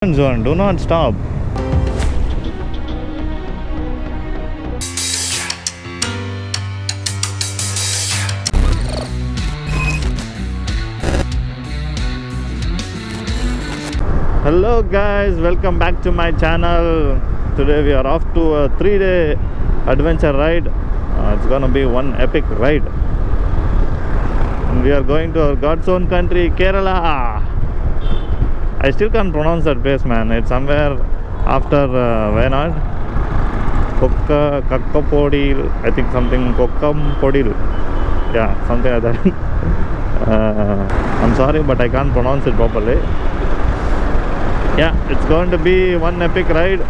Zone, do not stop. Hello guys, welcome back to my channel. Today we are off to a 3-day adventure ride. It's gonna be one epic ride, and we are going to our God's own country, Kerala. I still can't pronounce that place, man. It's somewhere after Wayanad. Kakkadampoyil, I think something Kakkadampoyil. Yeah, something like that. I'm sorry, but I can't pronounce it properly. Yeah, it's going to be one epic ride.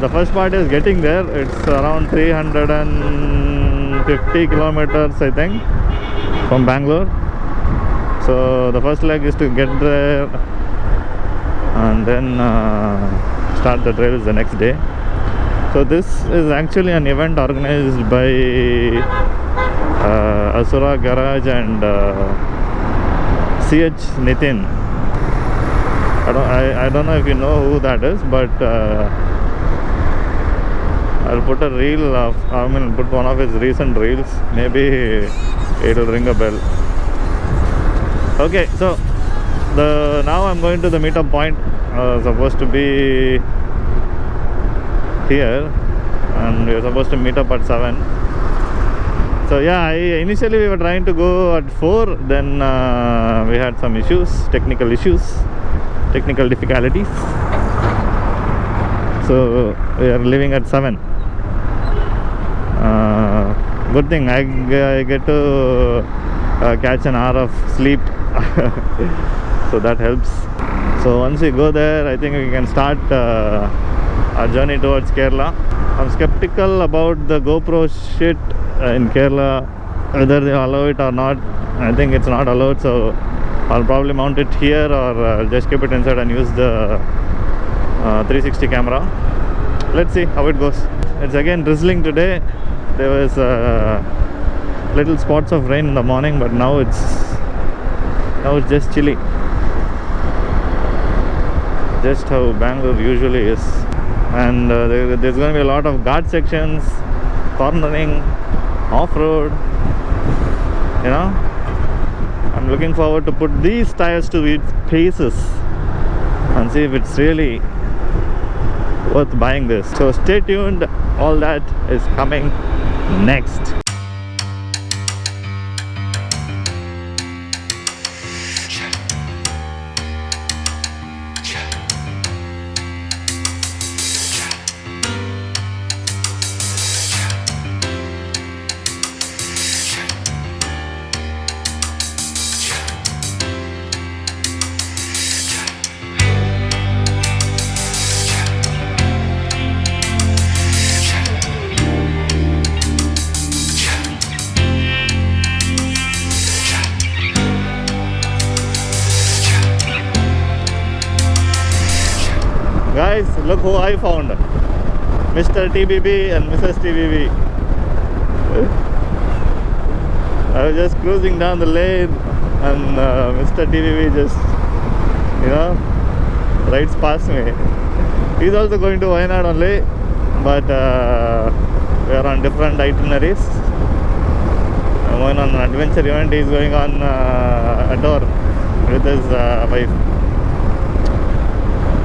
The first part is getting there. It's around 350 kilometers, I think, from Bangalore. So the first leg is to get there and then start the trails the next day. So this is actually an event organized by Asura Garage and CH Nitin. I don't know if you know who that is, but I'll put a reel of, put one of his recent reels. Maybe it'll ring a bell. Okay, so now I'm going to the meetup point. Supposed to be here, and we're supposed to meet up at 7. So yeah, initially we were trying to go at 4. Then we had some technical difficulties. So we are leaving at 7. Good thing I get to catch an hour of sleep. So that helps. So once we go there, I think we can start our journey towards Kerala. I'm skeptical about the GoPro shit in Kerala, whether they allow it or not. I think it's not allowed, so I'll probably mount it here, or I'll just keep it inside and use the 360 camera. Let's see how it goes. It's again drizzling today. There was little spots of rain in the morning, but now it's just chilly. Just how Bangalore usually is. And there's going to be a lot of ghat sections, cornering, off-road. You know, I'm looking forward to put these tires to its paces and see if it's really worth buying this. So stay tuned, all that is coming next. Guys, look who I found. Mr. TBB and Mrs. TBB. I was just cruising down the lane, and Mr. TBB just, rides past me. He's also going to Wayanad only, but we are on different itineraries. I'm going on an adventure event. He's going on a tour with his wife.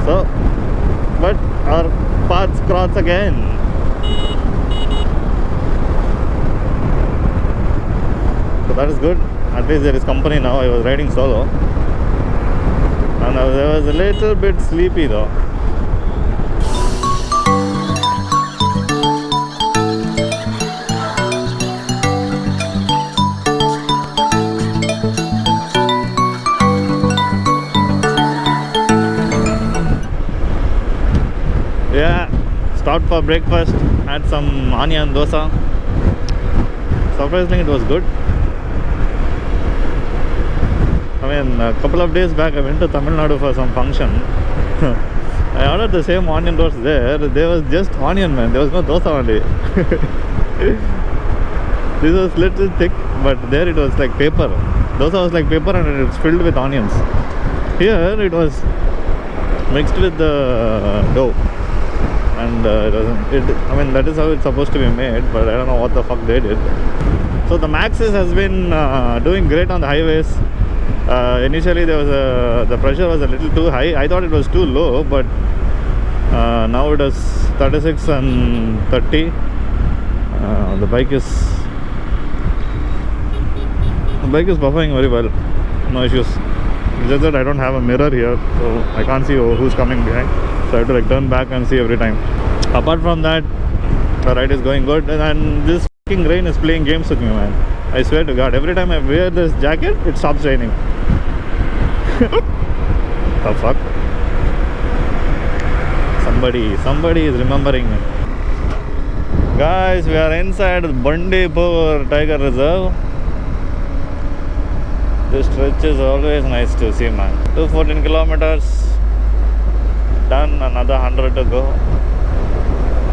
So, but our paths cross again. So that is good. At least there is company now. I was riding solo, and I was a little bit sleepy though. Yeah, stopped for breakfast, had some onion dosa. Surprisingly, it was good. A couple of days back I went to Tamil Nadu for some function. I ordered the same onion dosa there. There was just onion, man. There was no dosa only. This was little thick, but there it was like paper. Dosa was like paper and it was filled with onions. Here it was mixed with the dough, and it doesn't. I mean, that is how it's supposed to be made, but I don't know what the fuck they did. So the Maxxis has been doing great on the highways. Initially, the pressure was a little too high. I thought it was too low, but now it is 36 and 30. The bike is buffering very well. No issues. It's just that I don't have a mirror here, so I can't see who's coming behind. So I have to like turn back and see every time. Apart from that, the ride is going good, and this fucking rain is playing games with me, man. I swear to God, every time I wear this jacket, it stops raining. The fuck? Somebody is remembering me. Guys, we are inside Bandipur Tiger Reserve. This stretch is always nice to see, man. 214 kilometers done, another 100 to go,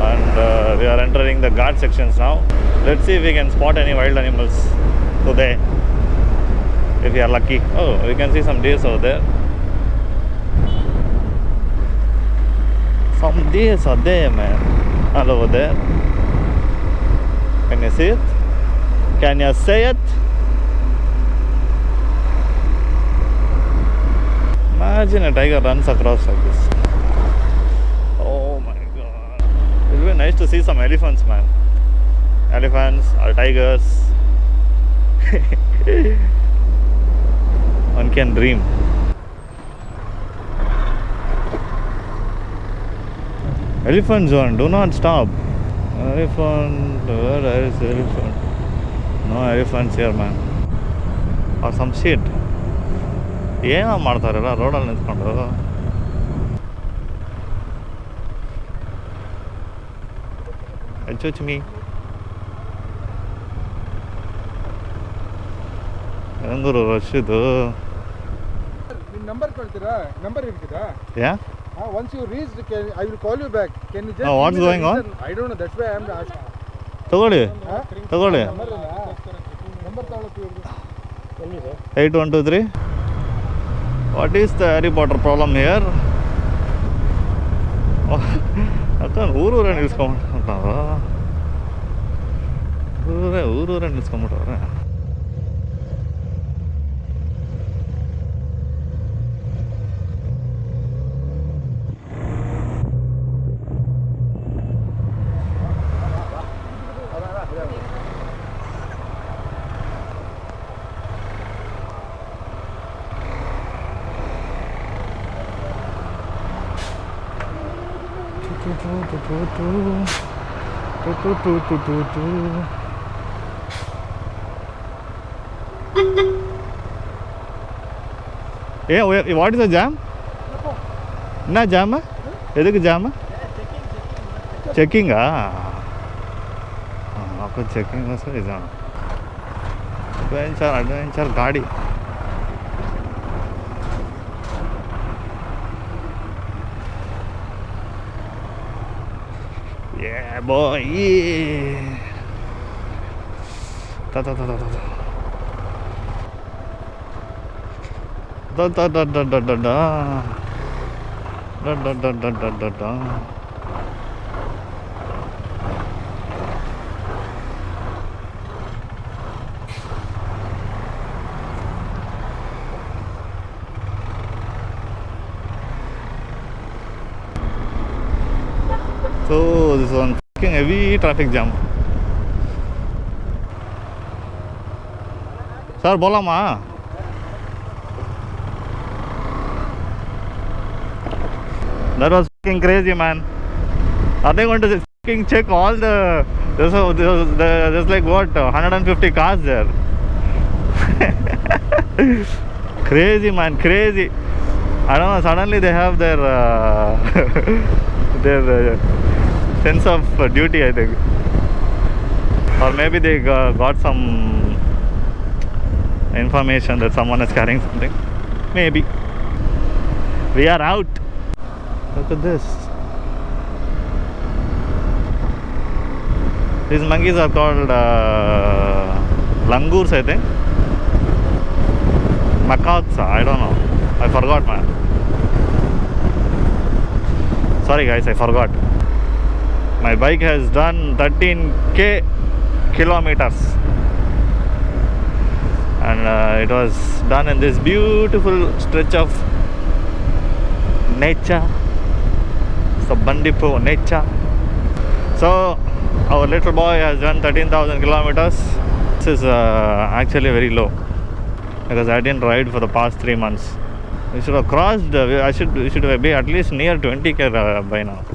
and we are entering the guard sections now. Let's see if we can spot any wild animals today, if we are lucky. Oh, we can see some deers over there. Some deers are there, man, all over there. Can you see it? Can you say it? Imagine a tiger runs across like this. Oh my god. It would be nice to see some elephants, man. Elephants or tigers. One can dream. Elephant zone, do not stop. Elephant, where is elephant? No elephants here, man. Or some shit. ಏನೋ ಮಾಡ್ತಾರಲ್ಲ ರೋಡಲ್ಲಿ ನಿಂತ್ಕೊಂಡು. ಹೆಚ್ಚು ಹೆಂಗರು rush ಇದು. ನಿಮ್ಮ number ಕೊಡ್ತೀರಾ? Number ಇರ್ತೀರಾ? Yeah. Once you reach, I will call you back. Can you just? No, what's going on? I don't know. That's why I am asking. ತಗೊಳ್ಳಿ. Number ತಗೊಳ್ಳಿ. 8123. What is the Harry Potter problem here? ಅಕ್ಕ ಊರೂರೇ ನಿಲ್ಸ್ಕೊಂಬಿಟ್ಟಾರ. ಊರೂರೇ ನಿಲ್ಸ್ಕೊಂಬಿಟ್ಟವ್ರೆ. What is the jam? Na jam? Edukku jam? Checking checking also is on. Adventure gaadi. Yeah, boy. Yeah. Da. So this is one fucking heavy traffic jam. Sir, bola ma. That was fucking crazy, man. Are they going to fucking check all the? There's like what 150 cars there. Crazy, man, crazy. I don't know. Suddenly they have their their sense of duty, I think, or maybe they got some information that someone is carrying something. Maybe. We are out. Look at this. These monkeys are called langurs, I think. Macaws, I don't know. I forgot, man. Sorry guys, I forgot. My bike has done 13k kilometers. And it was done in this beautiful stretch of nature. So Bandipur nature. So our little boy has done 13,000 kilometers. This is actually very low because I didn't ride for the past 3 months. We should have crossed. We should be at least near 20k by now.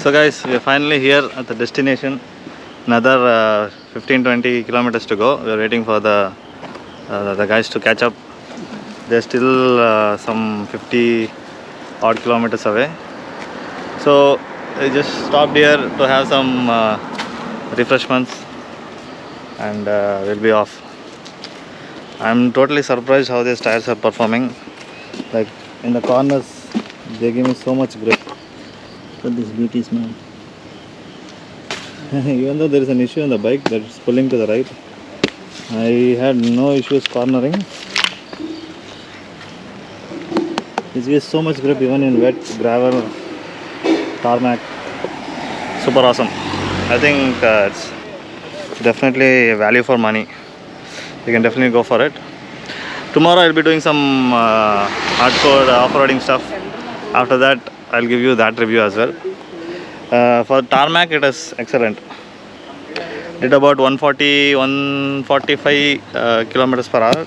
So guys, we are finally here at the destination. Another 15-20 kilometers to go. We are waiting for the guys to catch up. They're still some 50 odd kilometers away. So I just stopped here to have some refreshments and we'll be off. I'm totally surprised how these tires are performing. Like in the corners, they give me so much grip. Look at these beauties, man. Even though there is an issue on the bike that is pulling to the right, I had no issues cornering. This gives so much grip even in wet, gravel, tarmac. Super awesome. I think it's definitely value for money. You can definitely go for it. Tomorrow I'll be doing some hardcore off-roading stuff. After that, I'll give you that review as well. For tarmac, it is excellent. Did about 140, 145 kilometers per hour.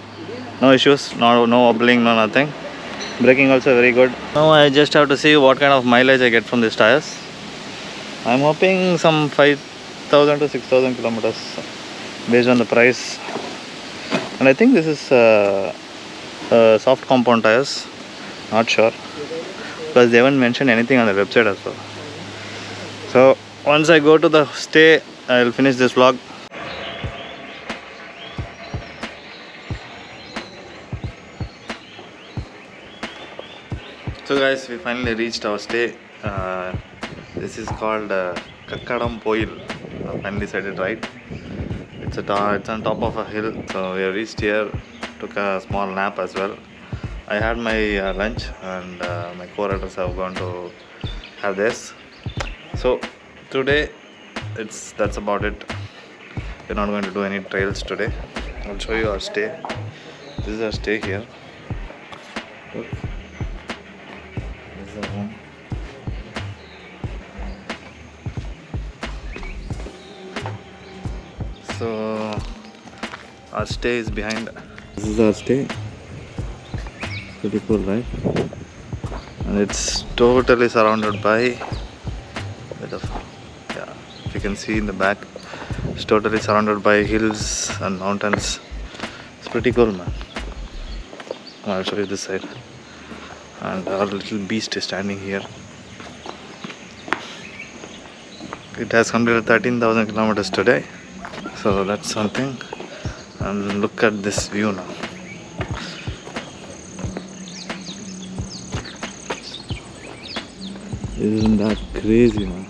No issues, no wobbling, no nothing. Braking also very good. Now I just have to see what kind of mileage I get from these tires. I'm hoping some 5,000 to 6,000 kilometers based on the price. And I think this is soft compound tires. Not sure. Because they haven't mentioned anything on the website as well. So once I go to the stay, I'll finish this vlog. So guys, we finally reached our stay. This is called Kakkadampoyil. I finally said it right. It's on top of a hill. So we have reached here. Took a small nap as well. I had my lunch and my co-riders have gone to have this. So today that's about it. We're not going to do any trails today. I'll show you our stay. This is our stay here. Look. This is our home. So our stay is behind. This is our stay. Pretty cool, right? And it's totally surrounded by bit of, yeah, if you can see in the back, it's totally surrounded by hills and mountains. It's pretty cool, man. I'll show you this side. And our little beast is standing here. It has completed 13,000 kilometers today, so that's something. And look at this view now. Isn't that crazy, man?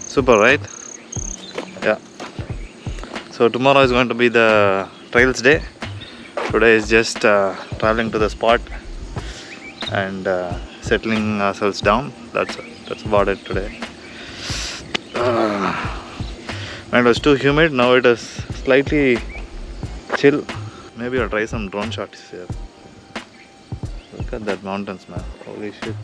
Super, right? Yeah. So tomorrow is going to be the trails day. Today is just traveling to the spot and settling ourselves down. That's about it today. And it was too humid. Now it is slightly chill. Maybe I'll try some drone shots here. Look at that mountains, man. Holy shit.